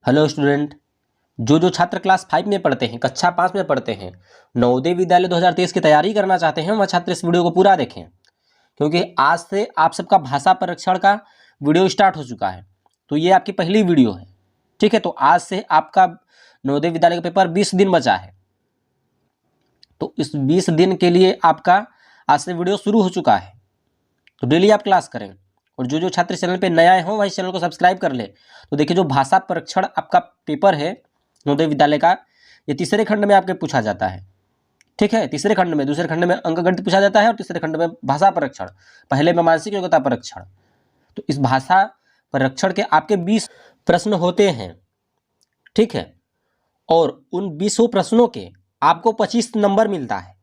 Hello student, जो छात्र class 5 में पढ़ते हैं, कक्षा 5 में पढ़ते हैं, नवोदय विद्यालय 2023 की तैयारी करना चाहते हैं, वह छात्र इस वीडियो को पूरा देखें, क्योंकि आज से आप सबका भाषा परीक्षण का वीडियो स्टार्ट हो चुका है। तो ये आपकी पहली वीडियो है, ठीक है। तो आज से आपका नवोदय विद्यालय का पेपर 20 दिन बचा है। तो इस 20 दिन के लिए आपका आज से वीडियो शुरू हो चुका है। तो डेली आप क्लास करें, और जो छात्र चैनल पे नए आए हों वह इस चैनल को सब्सक्राइब कर ले। तो देखिए, जो भाषा परीक्षण आपका पेपर है नवोदय विद्यालय का, ये तीसरे खंड में आपके पूछा जाता है, ठीक है। तीसरे खंड में, दूसरे खंड में अंकगणित पूछा जाता है और तीसरे खंड में भाषा परीक्षण, पहले में मानसिक योग्यता परीक्षण। तो इस भाषा परीक्षण के आपके 20 प्रश्न होते हैं, ठीक है। और उन 20 प्रश्नों के आपको 25 नंबर मिलता है।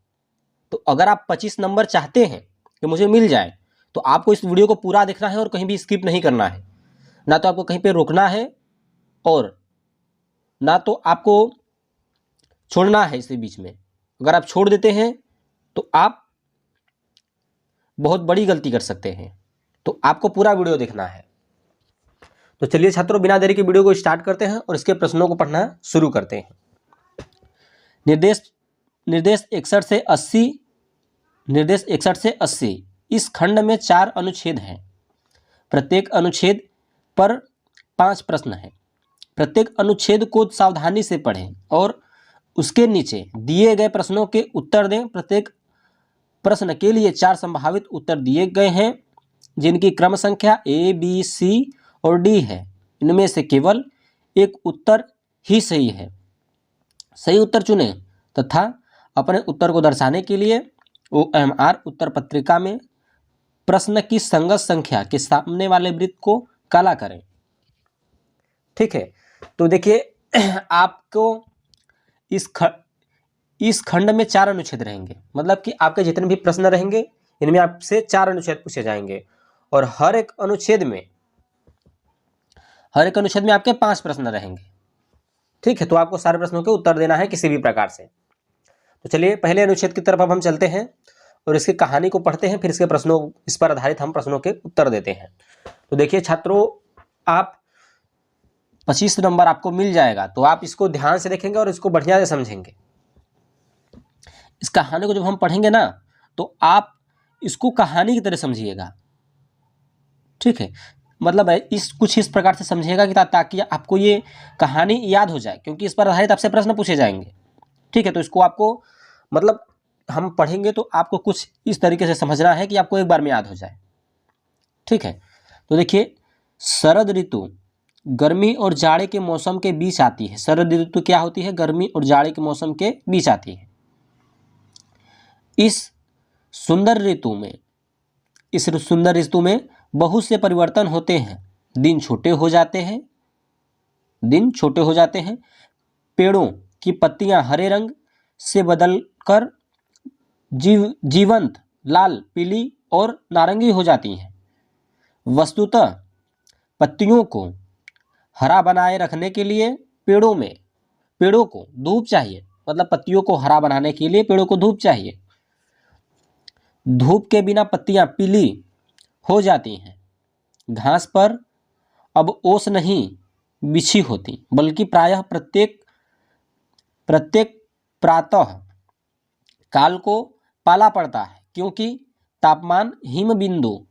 तो अगर आप 25 नंबर चाहते हैं कि मुझे मिल जाए, तो आपको इस वीडियो को पूरा देखना है और कहीं भी स्किप नहीं करना है। ना तो आपको कहीं पे रोकना है और ना तो आपको छोड़ना है इसी बीच में। अगर आप छोड़ देते हैं तो आप बहुत बड़ी गलती कर सकते हैं। तो आपको पूरा वीडियो देखना है। तो चलिए छात्रों, बिना देरी के वीडियो को स्टार्ट करते हैं और इसके प्रश्नों को पढ़ना शुरू करते हैं। निर्देश 61 से 80 इस खंड में 4 अनुच्छेद हैं। प्रत्येक अनुच्छेद पर 5 प्रश्न हैं। प्रत्येक अनुच्छेद को सावधानी से पढ़ें और उसके नीचे दिए गए प्रश्नों के उत्तर दें। प्रत्येक प्रश्न के लिए 4 संभावित उत्तर दिए गए हैं, जिनकी क्रम संख्या A, B, C और D है। इनमें से केवल एक उत्तर ही सही है। सही उत्तर चुनें तथा अपने उत्तर को दर्शाने के लिए OMR उत्तर पत्रिका में प्रश्न की संगत संख्या के सामने वाले वृत्त को काला करें, ठीक है। तो देखिए, आपको इस खंड में 4 अनुच्छेद रहेंगे, मतलब कि आपके जितने भी प्रश्न रहेंगे इनमें आपसे 4 अनुच्छेद पूछे जाएंगे, और हर एक अनुच्छेद में आपके 5 प्रश्न रहेंगे, ठीक है। तो आपको सारे प्रश्नों के उत्तर देना है किसी भी प्रकार से। तो चलिए पहले अनुच्छेद की तरफ अब हम चलते हैं और इसकी कहानी को पढ़ते हैं, फिर इसके प्रश्नों, इस पर आधारित हम प्रश्नों के उत्तर देते हैं। तो देखिए छात्रों, आप 25 नंबर आपको मिल जाएगा, तो आप इसको ध्यान से देखेंगे और इसको बढ़िया से समझेंगे। इस कहानी को जब हम पढ़ेंगे ना, तो आप इसको कहानी की तरह समझिएगा, ठीक है। मतलब कुछ इस प्रकार से समझिएगा कि ताकि आपको ये कहानी याद हो जाए, क्योंकि इस पर आधारित आपसे प्रश्न पूछे जाएंगे, ठीक है। तो इसको आपको, मतलब हम पढ़ेंगे तो आपको कुछ इस तरीके से समझना है कि आपको एक बार में याद हो जाए, ठीक है। तो देखिए, शरद ऋतु गर्मी और जाड़े के मौसम के बीच आती है। शरद ऋतु क्या होती है? गर्मी और जाड़े के मौसम के बीच आती है। इस सुंदर ऋतु में बहुत से परिवर्तन होते हैं। दिन छोटे हो जाते हैं। पेड़ों की पत्तियां हरे रंग से बदलकर जीवंत लाल, पीली और नारंगी हो जाती हैं। वस्तुतः पत्तियों को हरा बनाए रखने के लिए पेड़ों को धूप चाहिए। मतलब पत्तियों को हरा बनाने के लिए पेड़ों को धूप चाहिए। धूप के बिना पत्तियां पीली हो जाती हैं। घास पर अब ओस नहीं बिछी होती, बल्कि प्रायः प्रत्येक प्रातः काल को पाला पड़ता है, क्योंकि तापमान हिम बिंदु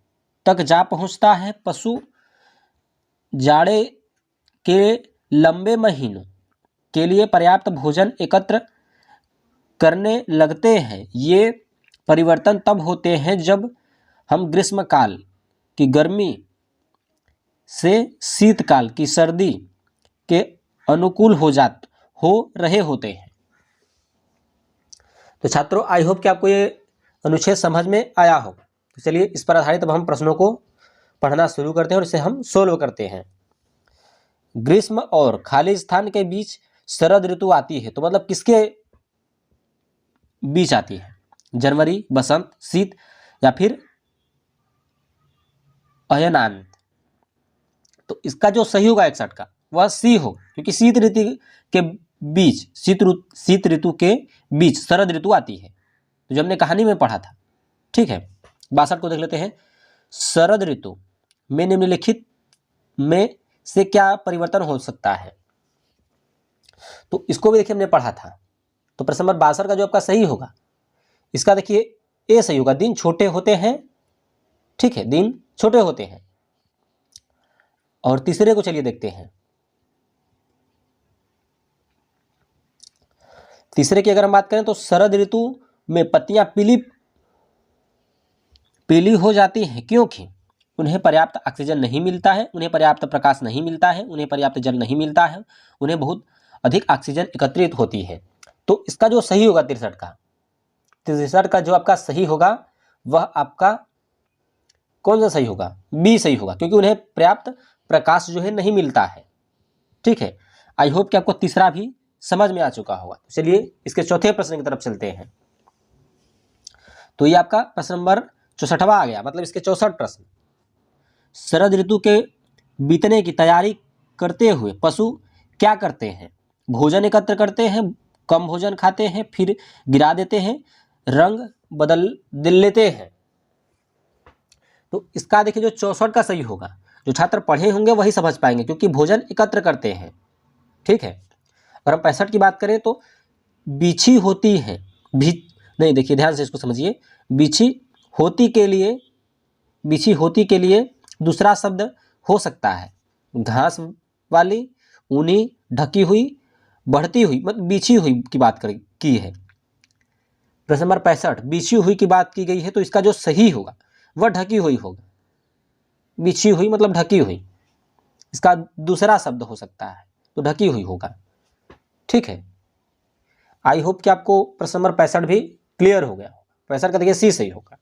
तक जा पहुंचता है। पशु जाड़े के लंबे महीनों के लिए पर्याप्त भोजन एकत्र करने लगते हैं। ये परिवर्तन तब होते हैं जब हम ग्रीष्मकाल की गर्मी से शीतकाल की सर्दी के अनुकूल हो रहे होते हैं। तो छात्रों, आई होप कि आपको ये अनुच्छेद समझ में आया हो। तो चलिए इस पर आधारित अब हम प्रश्नों को पढ़ना शुरू करते हैं और इसे हम सोल्व करते हैं। ग्रीष्म और खाली स्थान के बीच शरद ऋतु आती है। तो मतलब किसके बीच आती है? जनवरी, बसंत, शीत या फिर अयनांत। तो इसका जो सही होगा 61 का, वह सी हो, क्योंकि शीत ऋतु के बीच शरद ऋतु आती है, तो जो हमने कहानी में पढ़ा था, ठीक है। 62 को देख लेते हैं। शरद ऋतु में निम्नलिखित में से क्या परिवर्तन हो सकता है? तो इसको भी देखिए हमने पढ़ा था। तो प्रश्न नंबर 62 का जो आपका सही होगा, इसका देखिए ए सही होगा, दिन छोटे होते हैं, ठीक है, दिन छोटे होते हैं। और तीसरे को चलिए देखते हैं। तीसरे की अगर हम बात करें तो शरद ऋतु में पत्तियां पीली हो जाती हैं क्योंकि उन्हें पर्याप्त ऑक्सीजन नहीं मिलता है, उन्हें पर्याप्त प्रकाश नहीं मिलता है, उन्हें पर्याप्त जल नहीं मिलता है, उन्हें बहुत अधिक ऑक्सीजन एकत्रित होती है। तो इसका जो सही होगा 63 का जो आपका सही होगा वह आपका कौन सा सही होगा? बी सही होगा, क्योंकि उन्हें पर्याप्त प्रकाश जो है नहीं मिलता है। ठीक है, आई होप कि आपको तीसरा भी समझ में आ चुका होगा। चलिए इसके चौथे प्रश्न की तरफ चलते हैं। तो ये आपका प्रश्न नंबर 64वां आ गया, मतलब इसके 64 प्रश्न। शरद ऋतु के बीतने की तैयारी करते हुए पशु क्या करते हैं? भोजन एकत्र करते हैं, कम भोजन खाते हैं, फिर गिरा देते हैं, रंग बदल लेते हैं। तो इसका देखिए जो 64 का सही होगा, जो छात्र पढ़े होंगे वही समझ पाएंगे, क्योंकि भोजन एकत्र करते हैं। ठीक है, और हम 65 की बात करें तो बिछी होती है, नहीं, देखिए ध्यान से इसको समझिए। बिछी होती के लिए दूसरा शब्द हो सकता है घास वाली, ऊनी, ढकी हुई, बढ़ती हुई, मतलब बिछी हुई की बात की है। प्रश्न नंबर 65 बिछी हुई की बात की गई है, तो इसका जो सही होगा वह ढकी हुई होगा। बिछी हुई मतलब ढकी हुई, इसका दूसरा शब्द हो सकता है, तो ढकी हुई होगा। ठीक है, आई होप कि आपको प्रश्न नंबर 65 भी क्लियर हो गया। 65 का देखिए सी सही होगा।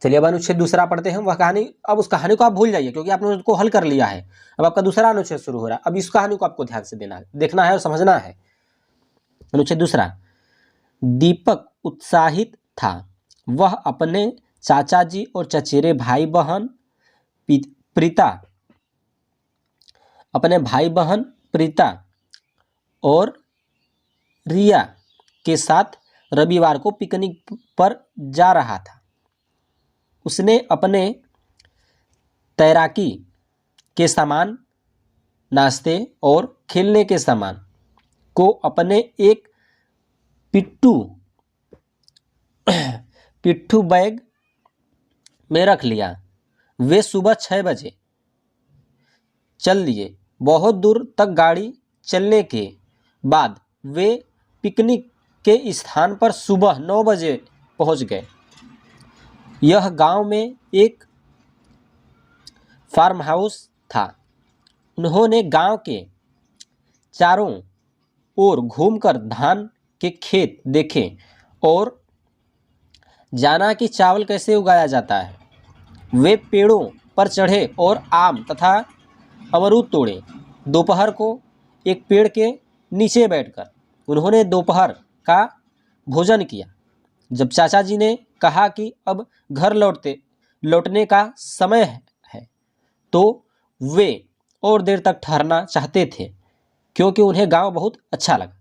चलिए अब अनुच्छेद दूसरा पढ़ते हैं। वह कहानी, अब उस कहानी को आप भूल जाइए, क्योंकि आपने उसको हल कर लिया है। अब आपका दूसरा अनुच्छेद शुरू हो रहा है। अब इस कहानी को आपको ध्यान से देखना है और समझना है। अनुच्छेद दूसरा, दीपक उत्साहित था। वह अपने चाचा जी और चचेरे भाई बहन प्रीता और रिया के साथ रविवार को पिकनिक पर जा रहा था। उसने अपने तैराकी के सामान, नाश्ते और खेलने के सामान को अपने एक पिट्ठू बैग में रख लिया। वे सुबह 6 बजे चल दिए। बहुत दूर तक गाड़ी चलने के बाद वे पिकनिक के स्थान पर सुबह 9 बजे पहुंच गए। यह गांव में एक फार्म हाउस था। उन्होंने गांव के चारों ओर घूमकर धान के खेत देखे और जाना कि चावल कैसे उगाया जाता है। वे पेड़ों पर चढ़े और आम तथा अमरूद तोड़े। दोपहर को एक पेड़ के नीचे बैठकर उन्होंने दोपहर का भोजन किया। जब चाचा जी ने कहा कि अब घर लौटने का समय है, तो वे और देर तक ठहरना चाहते थे, क्योंकि उन्हें गांव बहुत अच्छा लगा।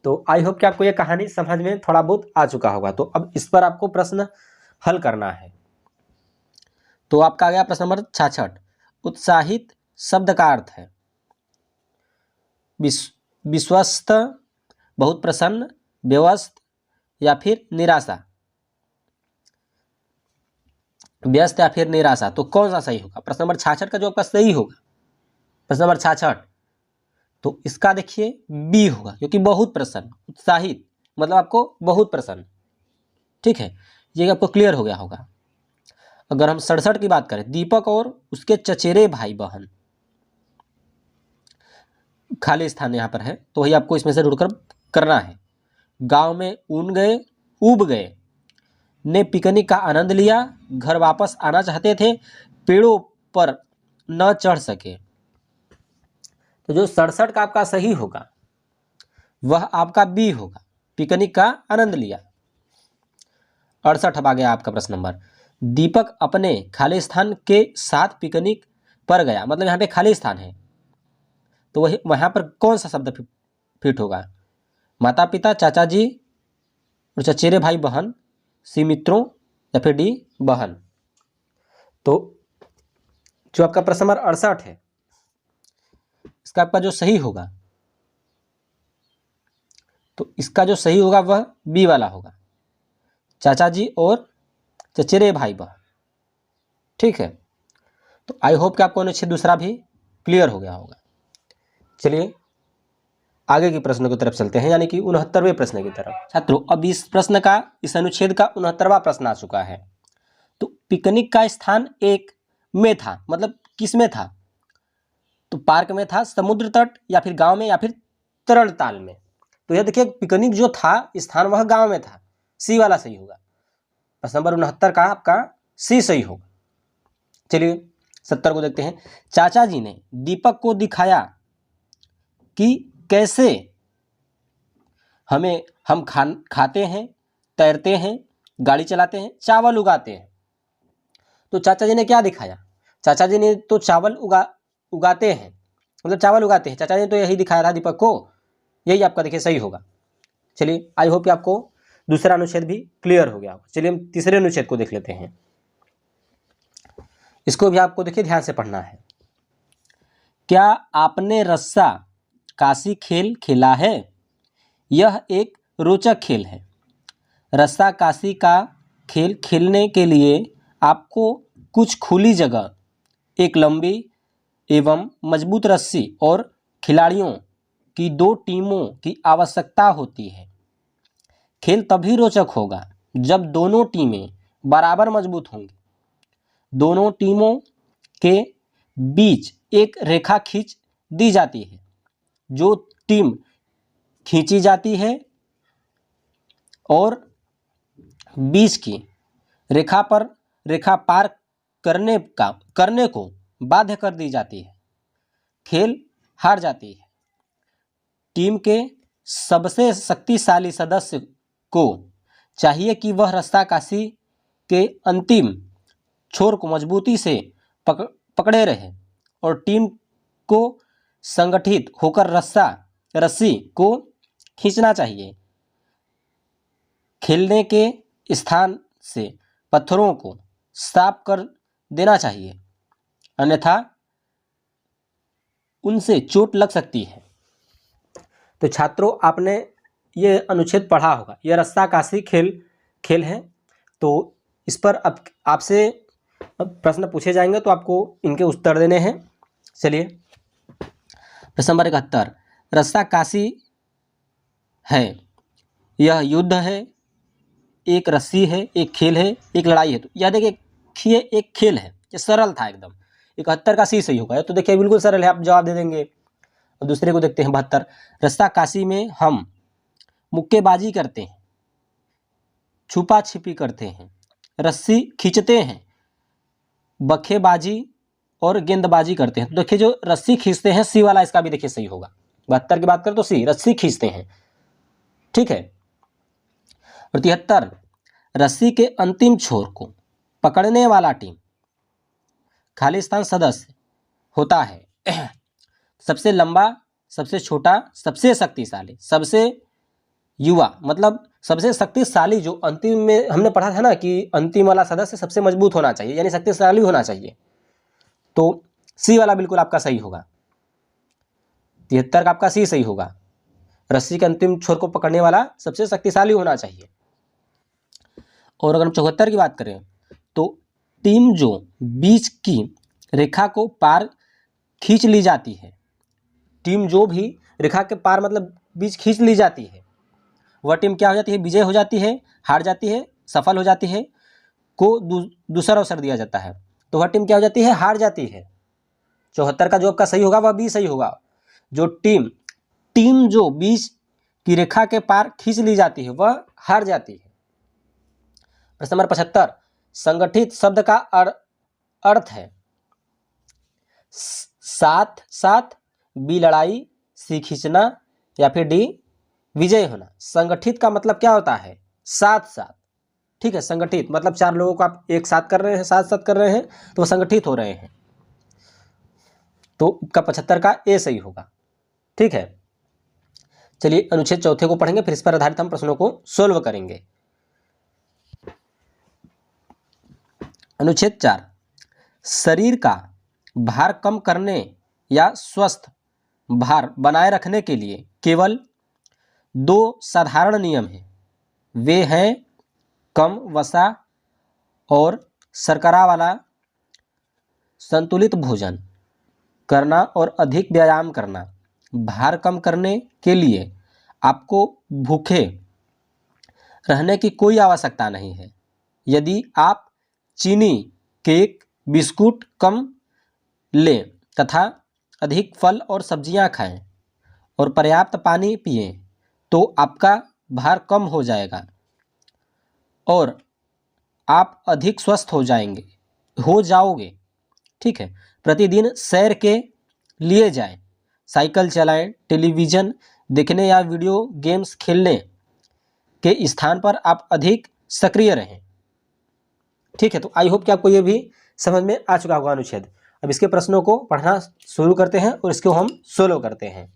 तो आई होप कि आपको ये कहानी समझ में थोड़ा बहुत आ चुका होगा। तो अब इस पर आपको प्रश्न हल करना है। तो आपका आ गया प्रश्न नंबर 66। उत्साहित शब्द का अर्थ है विश्वस्त, बहुत प्रसन्न, व्यस्त या फिर निराशा। व्यस्त या फिर निराशा, तो कौन सा सही होगा? प्रश्न नंबर 66 का जो आपका सही होगा, प्रश्न नंबर 66, तो इसका देखिए बी होगा, क्योंकि बहुत प्रसन्न, उत्साहित मतलब आपको बहुत प्रसन्न। ठीक है, ये आपको क्लियर हो गया होगा। अगर हम 67 की बात करें, दीपक और उसके चचेरे भाई बहन, खाली स्थान यहाँ पर है, तो वही आपको इसमें से ढूंढकर करना है। गांव में उब गए, ने पिकनिक का आनंद लिया, घर वापस आना चाहते थे, पेड़ों पर न चढ़ सके। तो जो 67 का आपका सही होगा वह आपका बी होगा, पिकनिक का आनंद लिया। 68 अब आ गया आपका प्रश्न नंबर, दीपक अपने खाली स्थान के साथ पिकनिक पर गया, मतलब यहाँ पे खाली स्थान है, तो वही वहाँ पर कौन सा शब्द फिट होगा? माता पिता, चाचा जी और चचेरे भाई बहन, सी मित्रों या फिर डी बहन। तो जो आपका प्रश्न नंबर 68 है, इसका आपका जो सही होगा तो इसका जो सही होगा वह बी वाला होगा, चाचा जी और चचेरे भाई बहन। ठीक है, तो आई होप कि आपको अनुच्छेद दूसरा भी क्लियर हो गया होगा। चलिए आगे के प्रश्न की तरफ चलते हैं, यानी कि 69वें प्रश्न की तरफ। छात्रों, अब इस प्रश्न का, इस अनुच्छेद का 69वां प्रश्न आ चुका है। तो पिकनिक का स्थान एक में था, मतलब किस में था? तो पार्क में था, समुद्र तट, या फिर गांव में, या फिर तरल ताल में। तो यह देखिए पिकनिक जो था स्थान वह गांव में था, सी वाला सही होगा। प्रश्न नंबर 69 का आपका सी सही होगा। चलिए 70 को देखते हैं। चाचा जी ने दीपक को दिखाया कि कैसे हम खाते हैं, तैरते हैं, गाड़ी चलाते हैं, चावल उगाते हैं। तो चाचा जी ने क्या दिखाया? चाचा जी ने तो चावल उगाते हैं, मतलब चावल उगाते हैं, चाचा जी ने तो यही दिखाया था दीपक को, यही आपका देखिए सही होगा। चलिए आई होप कि आपको दूसरा अनुच्छेद भी क्लियर हो गया होगा। चलिए हम तीसरे अनुच्छेद को देख लेते हैं। इसको भी आपको देखिए ध्यान से पढ़ना है। क्या आपने रस्सा काशी खेल खेला है? यह एक रोचक खेल है। रस्सा काशी का खेल खेलने के लिए आपको कुछ खुली जगह, एक लंबी एवं मजबूत रस्सी और खिलाड़ियों की 2 टीमों की आवश्यकता होती है। खेल तभी रोचक होगा जब दोनों टीमें बराबर मजबूत होंगी। दोनों टीमों के बीच एक रेखा खींच दी जाती है। जो टीम खींची जाती है और बीच की रेखा पार करने को बाध्य कर दी जाती है, खेल हार जाती है। टीम के सबसे शक्तिशाली सदस्य को चाहिए कि वह रस्सा काशी के अंतिम छोर को मजबूती से पकड़े रहे और टीम को संगठित होकर रस्सी को खींचना चाहिए। खेलने के स्थान से पत्थरों को साफ कर देना चाहिए, अन्यथा उनसे चोट लग सकती है। तो छात्रों आपने ये अनुच्छेद पढ़ा होगा, यह रस्सा काशी खेल है। तो इस पर अब आपसे प्रश्न पूछे जाएंगे तो आपको इनके उत्तर देने हैं। चलिए प्रश्न नंबर 71, रस्सा काशी है, यह युद्ध है, एक रस्सी है, एक खेल है, एक लड़ाई है। तो यह देखिए एक खेल है, ये सरल था एकदम। 71 का सी सही होगा, तो देखिए बिल्कुल सरल है, आप जवाब दे देंगे। और दूसरे को देखते हैं 72, रस्सा काशी में हम मुक्केबाजी करते हैं, छुपा छिपी करते हैं, रस्सी खींचते हैं, बखेबाजी और गेंदबाजी करते हैं। तो देखिए जो रस्सी खींचते हैं सी वाला इसका भी देखिए सही होगा। 72 की बात करें तो सी, रस्सी खींचते हैं। ठीक है। और 73, रस्सी के अंतिम छोर को पकड़ने वाला टीम खालिस्तान सदस्य होता है। सबसे लंबा, सबसे छोटा, सबसे शक्तिशाली, सबसे युवा, मतलब सबसे शक्तिशाली। जो अंतिम में हमने पढ़ा था ना कि अंतिम वाला सदस्य सबसे मजबूत होना चाहिए, यानी शक्तिशाली होना चाहिए। तो सी वाला बिल्कुल आपका सही होगा। 73 का आपका सी सही होगा, रस्सी के अंतिम छोर को पकड़ने वाला सबसे शक्तिशाली होना चाहिए। और अगर हम 74 की बात करें तो टीम जो बीच की रेखा को पार खींच ली जाती है, टीम जो भी रेखा के पार मतलब बीच खींच ली जाती है, वह टीम क्या हो जाती है? विजय हो जाती है, हार जाती है, सफल हो जाती है, को दूसरा अवसर दिया जाता है। तो वह टीम क्या हो जाती है? हार जाती है। 74 का जो आपका सही होगा वह बी सही होगा। जो टीम जो बीच की रेखा के पार खींच ली जाती है वह हार जाती है। प्रश्न नंबर 75, संगठित शब्द का अर्थ है साथ साथ, बी लड़ाई, सी खींचना, या फिर डी विजय होना। संगठित का मतलब क्या होता है? साथ साथ। ठीक है, संगठित मतलब 4 लोगों को आप एक साथ कर रहे हैं, साथ साथ कर रहे हैं, तो वो संगठित हो रहे हैं। तो का 75 का ए सही होगा। ठीक है, चलिए अनुच्छेद चौथे को पढ़ेंगे, फिर इस पर आधारित हम प्रश्नों को सोल्व करेंगे। अनुच्छेद 4, शरीर का भार कम करने या स्वस्थ भार बनाए रखने के लिए केवल दो साधारण नियम हैं, वे हैं कम वसा और शर्करा वाला संतुलित भोजन करना और अधिक व्यायाम करना। भार कम करने के लिए आपको भूखे रहने की कोई आवश्यकता नहीं है। यदि आप चीनी, केक, बिस्कुट कम लें तथा अधिक फल और सब्जियां खाएं और पर्याप्त पानी पिएं तो आपका भार कम हो जाएगा और आप अधिक स्वस्थ हो जाओगे। ठीक है। प्रतिदिन सैर के लिए जाएं, साइकिल चलाएं, टेलीविज़न देखने या वीडियो गेम्स खेलने के स्थान पर आप अधिक सक्रिय रहें। ठीक है। तो आई होप कि आपको ये भी समझ में आ चुका होगा अनुच्छेद। अब इसके प्रश्नों को पढ़ना शुरू करते हैं और इसको हम सोल्व करते हैं।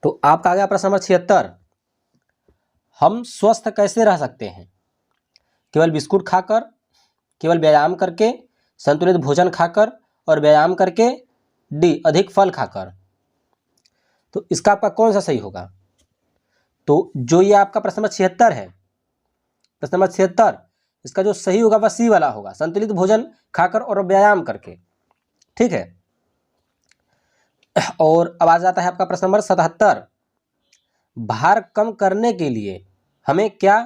तो आपका आ गया प्रश्न नंबर 76। हम स्वस्थ कैसे रह सकते हैं? केवल बिस्कुट खाकर, केवल व्यायाम करके, संतुलित भोजन खाकर और व्यायाम करके, डी अधिक फल खाकर। तो इसका आपका कौन सा सही होगा? तो जो ये आपका प्रश्न नंबर 76 है, प्रश्न नंबर 76, इसका जो सही होगा वह सी वाला होगा, संतुलित भोजन खाकर और व्यायाम करके। ठीक है। और अब आ जाता है आपका प्रश्न नंबर 77। भार कम करने के लिए हमें क्या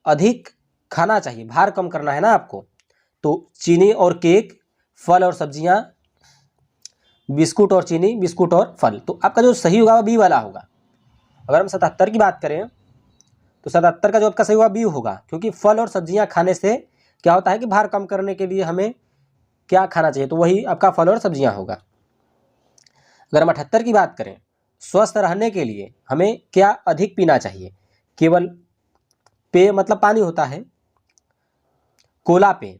अधिक खाना चाहिए? भार कम करना है ना आपको, तो चीनी और केक, फल और सब्जियां, बिस्कुट और चीनी, बिस्कुट और फल। तो आपका जो सही होगा वह बी वाला होगा। अगर हम 77 की बात करें तो 77 का जो आपका सही होगा बी होगा, क्योंकि फल और सब्जियां खाने से क्या होता है कि भार कम करने के लिए हमें क्या खाना चाहिए, तो वही आपका फल और सब्जियां होगा। अगर हम 78 की बात करें, स्वस्थ रहने के लिए हमें क्या अधिक पीना चाहिए? केवल पेय मतलब पानी होता है, कोला पेय,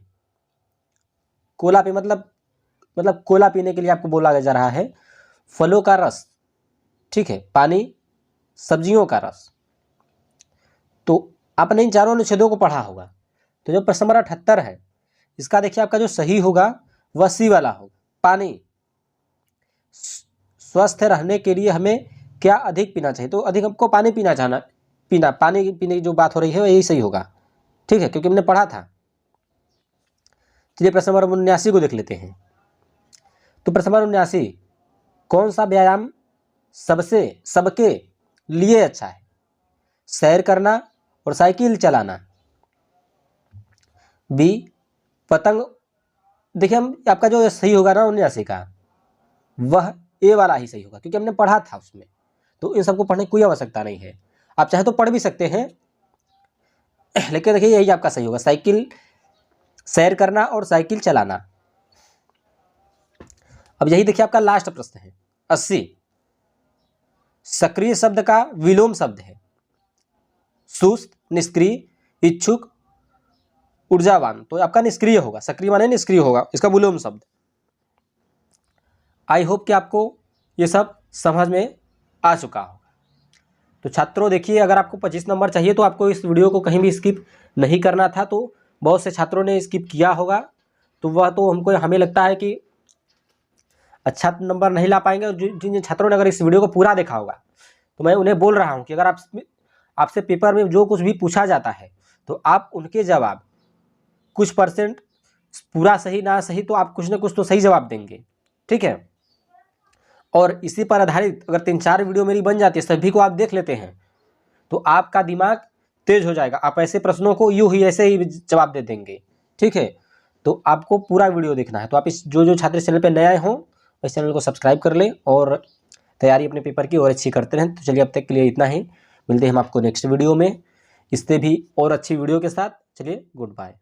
कोला पेय मतलब कोला पीने के लिए आपको बोला जा रहा है फलों का रस। ठीक है। पानी, सब्जियों का रस। तो आपने इन चारों अनुच्छेदों को पढ़ा होगा। तो जो प्रश्न नंबर 78 है, इसका देखिए आपका जो सही होगा वह सी वाला होगा, पानी। स्वस्थ रहने के लिए हमें क्या अधिक पीना चाहिए? तो अधिक हमको पानी पानी पीने की जो बात हो रही है यही सही होगा। ठीक है, क्योंकि हमने पढ़ा था। चलिए प्रश्न नंबर 79 को देख लेते हैं। तो प्रश्न नंबर 79, कौन सा व्यायाम सबके लिए अच्छा है? सैर करना और साइकिल चलाना, बी पतंग। देखिए हम आपका जो सही होगा ना 79 का, वह ए वाला ही सही होगा, क्योंकि हमने पढ़ा था उसमें। तो इन सबको पढ़ने की कोई आवश्यकता नहीं है, आप चाहे तो पढ़ भी सकते हैं, लेकिन देखिए यही आपका सही होगा, साइकिल, सैर करना और साइकिल चलाना। अब यही देखिए आपका लास्ट प्रश्न है 80। सक्रिय शब्द का विलोम शब्द है सुस्त, निष्क्रिय, इच्छुक, ऊर्जावान। तो आपका निष्क्रिय होगा, सक्रिय माने निष्क्रिय होगा, इसका विलोम शब्द। आई होप कि आपको ये सब समझ में आ चुका होगा। तो छात्रों देखिए, अगर आपको 25 नंबर चाहिए तो आपको इस वीडियो को कहीं भी स्किप नहीं करना था। तो बहुत से छात्रों ने स्किप किया होगा, तो वह तो हमें लगता है कि अच्छा नंबर नहीं ला पाएंगे। और जिन छात्रों ने अगर इस वीडियो को पूरा देखा होगा, तो मैं उन्हें बोल रहा हूँ कि अगर आपसे पेपर में जो कुछ भी पूछा जाता है तो आप उनके जवाब कुछ परसेंट पूरा सही ना सही तो आप कुछ ना कुछ तो सही जवाब देंगे। ठीक है। और इसी पर आधारित अगर 3-4 वीडियो मेरी बन जाती है, सभी को आप देख लेते हैं, तो आपका दिमाग तेज हो जाएगा। आप ऐसे प्रश्नों को यूं ही ऐसे ही जवाब दे देंगे। ठीक है। तो आपको पूरा वीडियो देखना है। तो आप इस जो छात्र इस चैनल पर नए हों, इस चैनल को सब्सक्राइब कर लें और तैयारी अपने पेपर की और अच्छी करते रहें। तो चलिए अब तक के लिए इतना ही, मिलते हैं हम आपको नेक्स्ट वीडियो में इससे भी और अच्छी वीडियो के साथ। चलिए, गुड बाय।